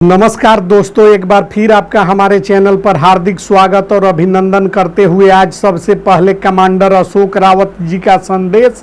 नमस्कार दोस्तों, एक बार फिर आपका हमारे चैनल पर हार्दिक स्वागत और अभिनंदन करते हुए आज सबसे पहले कमांडर अशोक रावत जी का संदेश,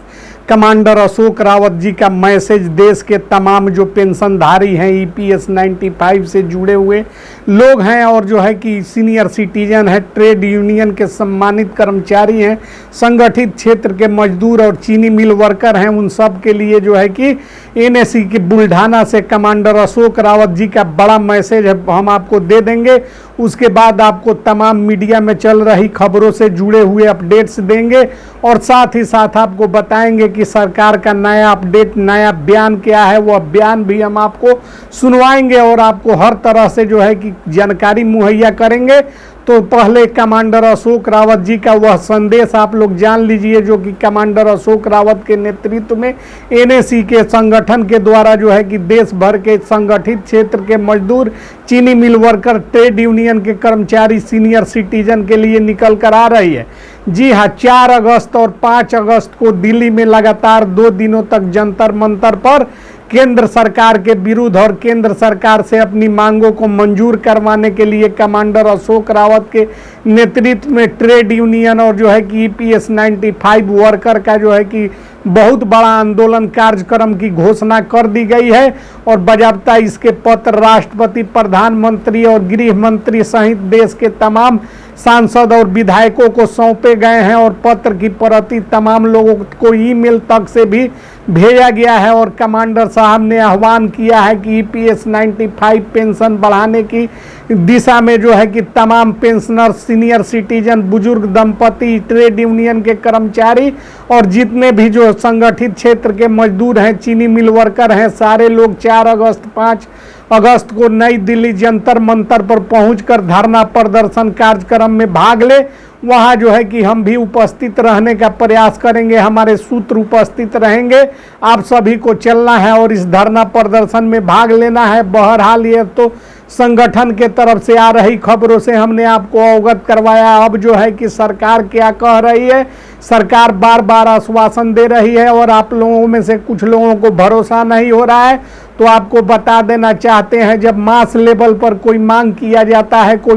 कमांडर अशोक रावत जी का मैसेज देश के तमाम जो पेंशनधारी हैं, ईपीएस 95 से जुड़े हुए लोग हैं और जो है कि सीनियर सिटीजन है, ट्रेड यूनियन के सम्मानित कर्मचारी हैं, संगठित क्षेत्र के मजदूर और चीनी मिल वर्कर हैं, उन सब के लिए जो है कि एनएसी की बुल्ढाना से कमांडर अशोक रावत जी का बड़ा मैसेज हम आपको दे देंगे। उसके बाद आपको तमाम मीडिया में चल रही खबरों से जुड़े हुए अपडेट्स देंगे और साथ ही साथ आपको बताएंगे कि सरकार का नया अपडेट, नया बयान क्या है, वह बयान भी हम आपको सुनवाएंगे और आपको हर तरह से जो है कि जानकारी मुहैया करेंगे। तो पहले कमांडर अशोक रावत जी का वह संदेश आप लोग जान लीजिए, जो कि कमांडर अशोक रावत के नेतृत्व में एनएसी के संगठन के द्वारा जो है कि देश भर के संगठित क्षेत्र के मजदूर, चीनी मिल वर्कर, ट्रेड यूनियन के कर्मचारी, सीनियर सिटीजन के लिए निकल कर आ रही है। जी हाँ, 4 अगस्त और 5 अगस्त को दिल्ली में लगातार 2 दिनों तक जंतर मंतर पर केंद्र सरकार के विरुद्ध और केंद्र सरकार से अपनी मांगों को मंजूर करवाने के लिए कमांडर अशोक रावत के नेतृत्व में ट्रेड यूनियन और जो है कि ईपीएस 95 वर्कर का जो है कि बहुत बड़ा आंदोलन कार्यक्रम की घोषणा कर दी गई है और बाकायदा इसके पत्र राष्ट्रपति, प्रधानमंत्री और गृह मंत्री सहित देश के तमाम सांसद और विधायकों को सौंपे गए हैं और पत्र की प्रति तमाम लोगों को ईमेल तक से भी भेजा गया है और कमांडर साहब ने आह्वान किया है कि ईपीएस 95 पेंशन बढ़ाने की दिशा में जो है कि तमाम पेंशनर, सीनियर सिटीजन, बुजुर्ग दंपति, ट्रेड यूनियन के कर्मचारी और जितने भी जो संगठित क्षेत्र के मजदूर हैं, चीनी मिल वर्कर हैं, सारे लोग 4 अगस्त 5 अगस्त को नई दिल्ली जंतर मंतर पर पहुंचकर धरना प्रदर्शन कार्यक्रम में भाग ले। वहां जो है कि हम भी उपस्थित रहने का प्रयास करेंगे, हमारे सूत्र उपस्थित रहेंगे, आप सभी को चलना है और इस धरना प्रदर्शन में भाग लेना है। बहरहाल ये तो संगठन के तरफ से आ रही खबरों से हमने आपको अवगत करवाया। अब जो है कि सरकार क्या कह रही है, सरकार बार बार आश्वासन दे रही है और आप लोगों में से कुछ लोगों को भरोसा नहीं हो रहा है, तो आपको बता देना चाहते हैं, जब मास लेवल पर कोई मांग किया जाता है, कोई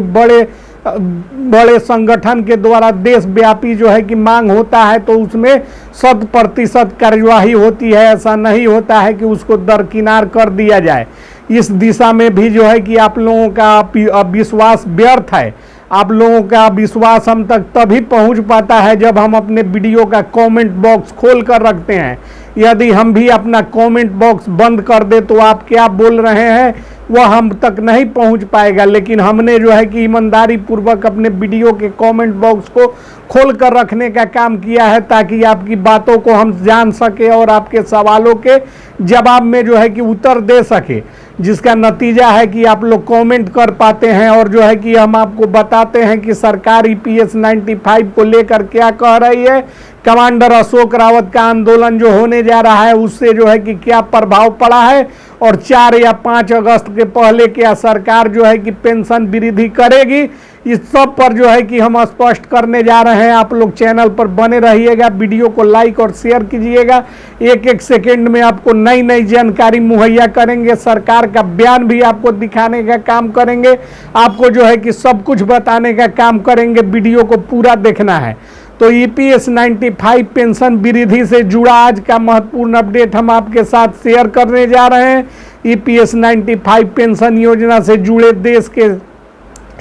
बड़े संगठन के द्वारा देशव्यापी जो है कि मांग होता है, तो उसमें 100% कार्यवाही होती है। ऐसा नहीं होता है कि उसको दरकिनार कर दिया जाए। इस दिशा में भी जो है कि आप लोगों का विश्वास व्यर्थ है। आप लोगों का विश्वास हम तक तभी पहुंच पाता है जब हम अपने वीडियो का कमेंट बॉक्स खोल कर रखते हैं। यदि हम भी अपना कमेंट बॉक्स बंद कर दे तो आप क्या बोल रहे हैं वह हम तक नहीं पहुंच पाएगा। लेकिन हमने जो है कि ईमानदारी पूर्वक अपने वीडियो के कमेंट बॉक्स को खोल कर रखने का काम किया है, ताकि आपकी बातों को हम जान सके और आपके सवालों के जवाब में जो है कि उत्तर दे सके, जिसका नतीजा है कि आप लोग कमेंट कर पाते हैं और जो है कि हम आपको बताते हैं कि सरकार ईपीएस 95 को लेकर क्या कह रही है, कमांडर अशोक रावत का आंदोलन जो होने जा रहा है उससे जो है कि क्या प्रभाव पड़ा है और 4 या 5 अगस्त के पहले क्या सरकार जो है कि पेंशन वृद्धि करेगी, इस सब पर जो है कि हम स्पष्ट करने जा रहे हैं। आप लोग चैनल पर बने रहिएगा, वीडियो को लाइक और शेयर कीजिएगा। एक सेकंड में आपको नई नई जानकारी मुहैया करेंगे, सरकार का बयान भी आपको दिखाने का काम करेंगे, आपको जो है कि सब कुछ बताने का काम करेंगे। वीडियो को पूरा देखना है। तो ईपीएस 95 पेंशन वृद्धि से जुड़ा आज का महत्वपूर्ण अपडेट हम आपके साथ शेयर करने जा रहे हैं। ईपीएस 95 पेंशन योजना से जुड़े देश के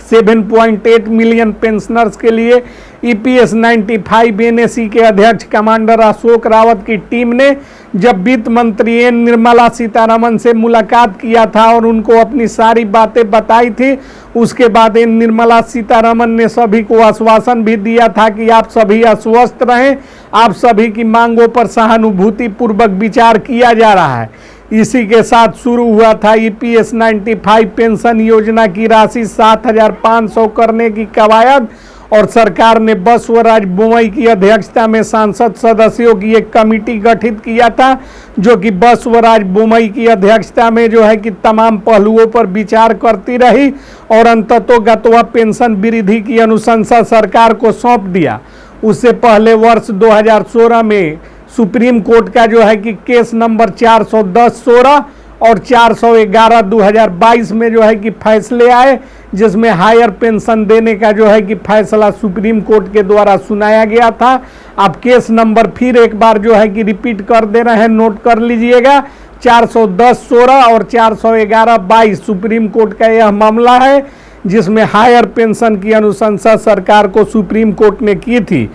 7.8 मिलियन पेंशनर्स के लिए ईपीएस 95 एनएसी के अध्यक्ष कमांडर अशोक रावत की टीम ने जब वित्त मंत्री निर्मला सीतारमण से मुलाकात किया था और उनको अपनी सारी बातें बताई थी, उसके बाद निर्मला सीतारमण ने सभी को आश्वासन भी दिया था कि आप सभी आश्वस्त रहें, आप सभी की मांगों पर सहानुभूति पूर्वक विचार किया जा रहा है। इसी के साथ शुरू हुआ था ईपीएस 95 पेंशन योजना की राशि 7,500 करने की कवायद और सरकार ने बसवराज बोमई की अध्यक्षता में सांसद सदस्यों की एक कमेटी गठित किया था, जो कि बसवराज बोमई की अध्यक्षता में जो है कि तमाम पहलुओं पर विचार करती रही और अंततोगत्वा पेंशन वृद्धि की अनुशंसा सरकार को सौंप दिया। उससे पहले वर्ष 2016 में सुप्रीम कोर्ट का जो है कि केस नंबर 410/16 और 411 2022 में जो है कि फैसले आए, जिसमें हायर पेंशन देने का जो है कि फैसला सुप्रीम कोर्ट के द्वारा सुनाया गया था। अब केस नंबर फिर एक बार जो है कि रिपीट कर दे रहे हैं, नोट कर लीजिएगा। 410-16 और 411-22 सुप्रीम कोर्ट का यह मामला है, जिसमें हायर पेंशन की अनुशंसा सरकार को सुप्रीम कोर्ट ने की थी।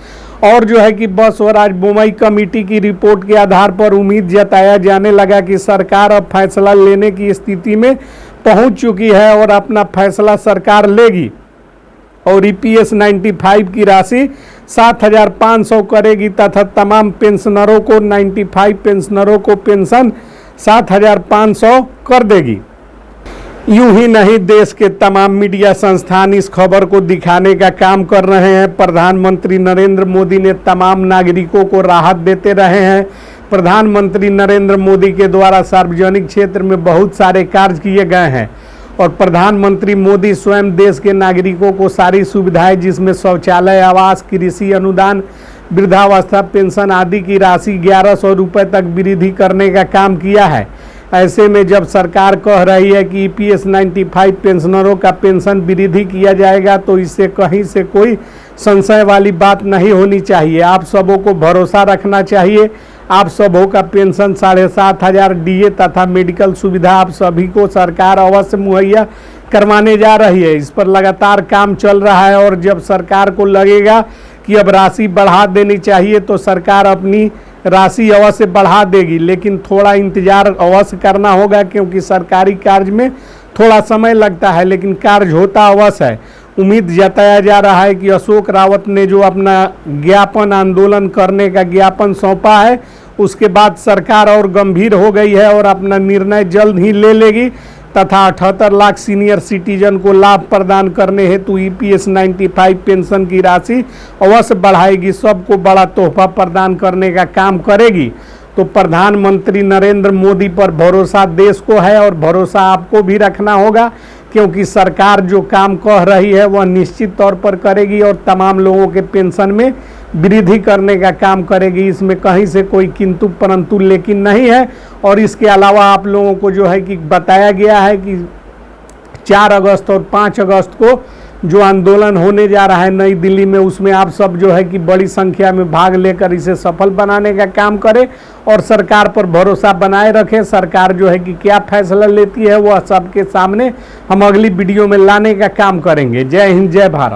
और जो है कि बस और आज बोमई कमेटी की रिपोर्ट के आधार पर उम्मीद जताया जाने लगा कि सरकार अब फैसला लेने की स्थिति में पहुंच चुकी है और अपना फैसला सरकार लेगी और EPS 95 की राशि 7,500 करेगी तथा तमाम पेंशनरों को 95 पेंशनरों को पेंशन 7,500 कर देगी। यूं ही नहीं, देश के तमाम मीडिया संस्थान इस खबर को दिखाने का काम कर रहे हैं। प्रधानमंत्री नरेंद्र मोदी ने तमाम नागरिकों को राहत देते रहे हैं। प्रधानमंत्री नरेंद्र मोदी के द्वारा सार्वजनिक क्षेत्र में बहुत सारे कार्य किए गए हैं और प्रधानमंत्री मोदी स्वयं देश के नागरिकों को सारी सुविधाएं, जिसमें शौचालय, आवास, कृषि अनुदान, वृद्धावस्था पेंशन आदि की राशि 1100 रुपये तक वृद्धि करने का काम किया है। ऐसे में जब सरकार कह रही है कि EPS 95 पेंशनरों का पेंशन वृद्धि किया जाएगा, तो इससे कहीं से कोई संशय वाली बात नहीं होनी चाहिए। आप सबों को भरोसा रखना चाहिए। आप सबों का पेंशन 7,500 DA तथा मेडिकल सुविधा आप सभी को सरकार अवश्य मुहैया करवाने जा रही है। इस पर लगातार काम चल रहा है और जब सरकार को लगेगा कि अब राशि बढ़ा देनी चाहिए तो सरकार अपनी राशि अवश्य बढ़ा देगी, लेकिन थोड़ा इंतजार अवश्य करना होगा, क्योंकि सरकारी कार्य में थोड़ा समय लगता है, लेकिन कार्य होता अवश्य है। उम्मीद जताया जा रहा है कि अशोक रावत ने जो अपना ज्ञापन आंदोलन करने का ज्ञापन सौंपा है, उसके बाद सरकार और गंभीर हो गई है और अपना निर्णय जल्द ही ले लेगी तथा 78 लाख सीनियर सिटीजन को लाभ प्रदान करने हेतु EPS 95 पेंशन की राशि अवश्य बढ़ाएगी, सबको बड़ा तोहफा प्रदान करने का काम करेगी। तो प्रधानमंत्री नरेंद्र मोदी पर भरोसा देश को है और भरोसा आपको भी रखना होगा, क्योंकि सरकार जो काम कह रही है वह निश्चित तौर पर करेगी और तमाम लोगों के पेंशन में वृद्धि करने का काम करेगी। इसमें कहीं से कोई किंतु परंतु लेकिन नहीं है। और इसके अलावा आप लोगों को जो है कि बताया गया है कि 4 अगस्त और 5 अगस्त को जो आंदोलन होने जा रहा है नई दिल्ली में, उसमें आप सब जो है कि बड़ी संख्या में भाग लेकर इसे सफल बनाने का काम करें और सरकार पर भरोसा बनाए रखें। सरकार जो है कि क्या फैसला लेती है वह सबके सामने हम अगली वीडियो में लाने का काम करेंगे। जय हिंद, जय भारत।